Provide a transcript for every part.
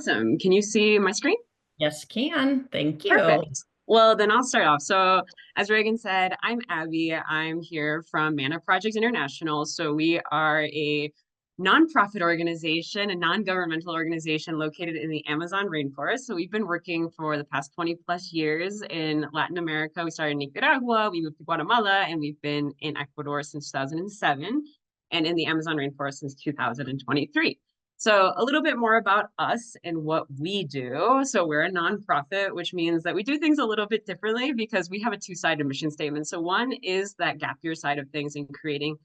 Awesome. Can you see my screen? Yes, can. Thank you. Perfect. Well, then I'll start off. So, as Reagan said, I'm Abby. I'm here from Manna Project International. So, we are a nonprofit organization, a non-governmental organization located in the Amazon rainforest. So, we've been working for the past 20 plus years in Latin America. We started in Nicaragua, we moved to Guatemala, and we've been in Ecuador since 2007 and in the Amazon rainforest since 2023. So, a little bit more about us and what we do. So, we're a nonprofit, which means that we do things a little bit differently because we have a two-sided mission statement. So, one is that gap year side of things and creating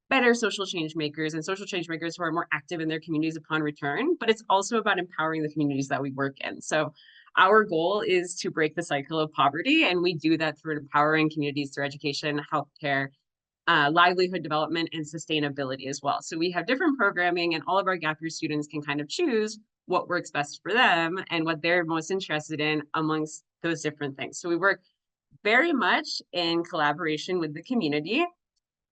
better social change makers and social change makers who are more active in their communities upon return. But it's also about empowering the communities that we work in. So, our goal is to break the cycle of poverty, and we do that through empowering communities through education, healthcare, livelihood development, and sustainability as well. So we have different programming, and all of our gap year students can kind of choose what works best for them and what they're most interested in amongst those different things. So we work very much in collaboration with the community.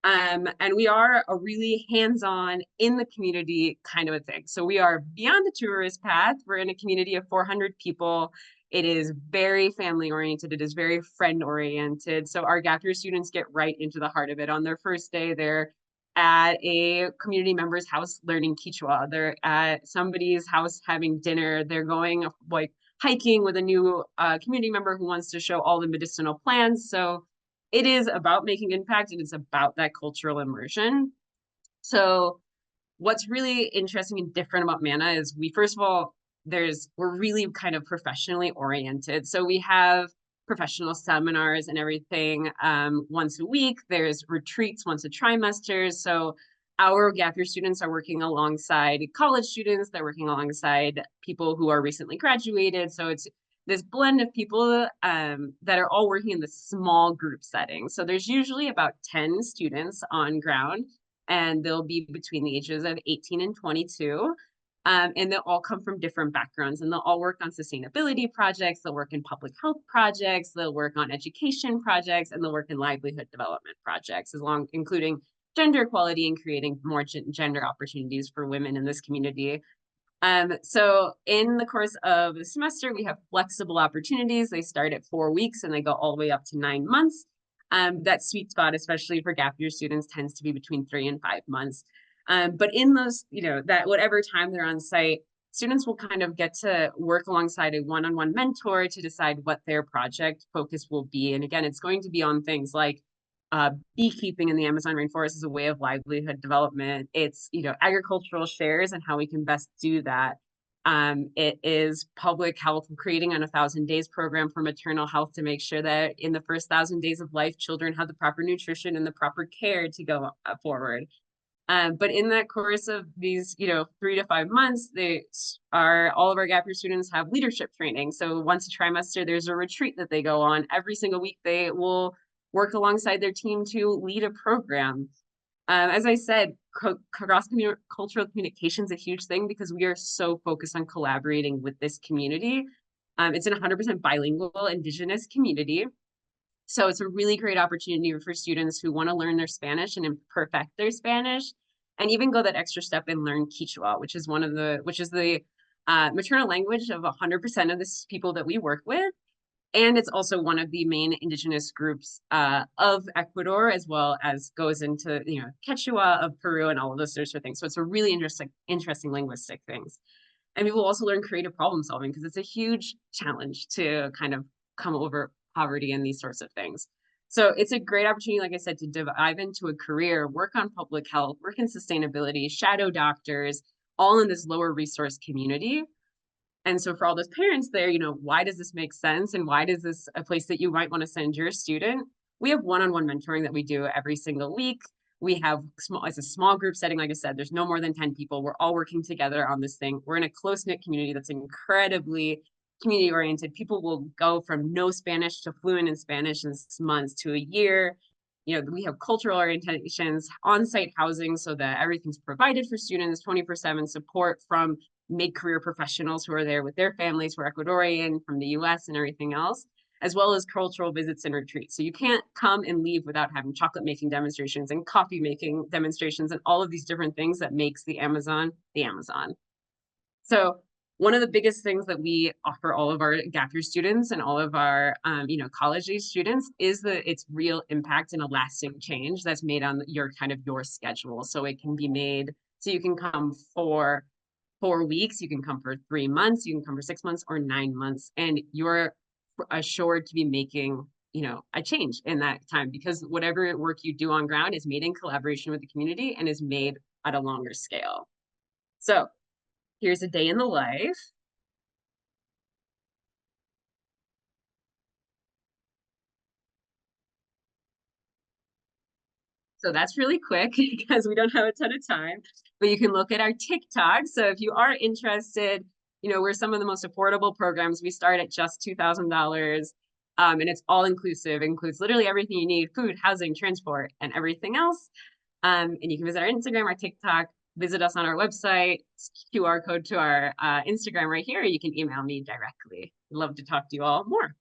And we are a really hands-on in the community kind of a thing. So we are beyond the tourist path. We're in a community of 400 people. It is very family oriented. It is very friend oriented. So our gap year students get right into the heart of it. On their first day, they're at a community member's house learning Quechua. They're at somebody's house having dinner. They're going like hiking with a new community member who wants to show all the medicinal plants. So it is about making impact and it's about that cultural immersion. So what's really interesting and different about Manna is we first of all we're really kind of professionally oriented. So we have professional seminars and everything once a week. There's retreats once a trimester. So our gap year students are working alongside college students. They're working alongside people who are recently graduated. So it's this blend of people that are all working in this small group setting. So there's usually about 10 students on ground, and they'll be between the ages of 18 and 22. And they'll all come from different backgrounds, and they'll all work on sustainability projects. They'll work in public health projects. They'll work on education projects, and they'll work in livelihood development projects, including gender equality and creating more gender opportunities for women in this community. So in the course of the semester, we have flexible opportunities. They start at 4 weeks and they go all the way up to 9 months. That sweet spot, especially for gap year students, tends to be between 3 and 5 months. But in those, that whatever time they're on site, students will kind of get to work alongside a one-on-one mentor to decide what their project focus will be. And again, it's going to be on things like beekeeping in the Amazon rainforest is a way of livelihood development. It's, agricultural shares and how we can best do that. It is public health, creating an 1,000 days program for maternal health to make sure that in the first 1,000 days of life, children have the proper nutrition and the proper care to go forward. But in that course of these, 3 to 5 months, all of our gap year students have leadership training. So once a trimester, there's a retreat that they go on. Every single week, they will work alongside their team to lead a program. As I said, cross-cultural communication is a huge thing because we are so focused on collaborating with this community. It's an 100% bilingual Indigenous community. So it's a really great opportunity for students who want to learn their Spanish and perfect their Spanish, and even go that extra step and learn Quechua, which is the maternal language of 100% of the people that we work with. And it's also one of the main indigenous groups of Ecuador, as well as goes into, Quechua of Peru and all of those sorts of things. So it's a really interesting linguistic things. And we will also learn creative problem solving because it's a huge challenge to kind of come over poverty and these sorts of things. So it's a great opportunity, like I said, to dive into a career, work on public health, work in sustainability, shadow doctors, all in this lower resource community. And so for all those parents there, why does this make sense? And why is this a place that you might want to send your student? We have one-on-one mentoring that we do every single week. We have it's a small group setting. Like I said, there's no more than 10 people. We're all working together on this thing. We're in a close-knit community that's incredibly community oriented. People will go from no Spanish to fluent in Spanish in 6 months to a year. We have cultural orientations, on-site housing so that everything's provided for students, 24/7 support from mid-career professionals who are there with their families who are Ecuadorian from the US and everything else, as well as cultural visits and retreats. So you can't come and leave without having chocolate making demonstrations and coffee making demonstrations and all of these different things that makes the Amazon the Amazon. So One of the biggest things that we offer all of our gap year students and all of our college age students is its real impact and a lasting change that's made on your your schedule. So it can be made so you can come for 4 weeks, you can come for 3 months, you can come for 6 months or 9 months, and you're assured to be making a change in that time, because whatever work you do on ground is made in collaboration with the community and is made at a longer scale. So here's a day in the life. So that's really quick because we don't have a ton of time, but you can look at our TikTok. So if you are interested, we're some of the most affordable programs. We start at just $2,000. And it's all inclusive, includes literally everything you need: food, housing, transport, and everything else. And you can visit our Instagram, our TikTok, visit us on our website, QR code to our Instagram right here. You can email me directly. Love to talk to you all more.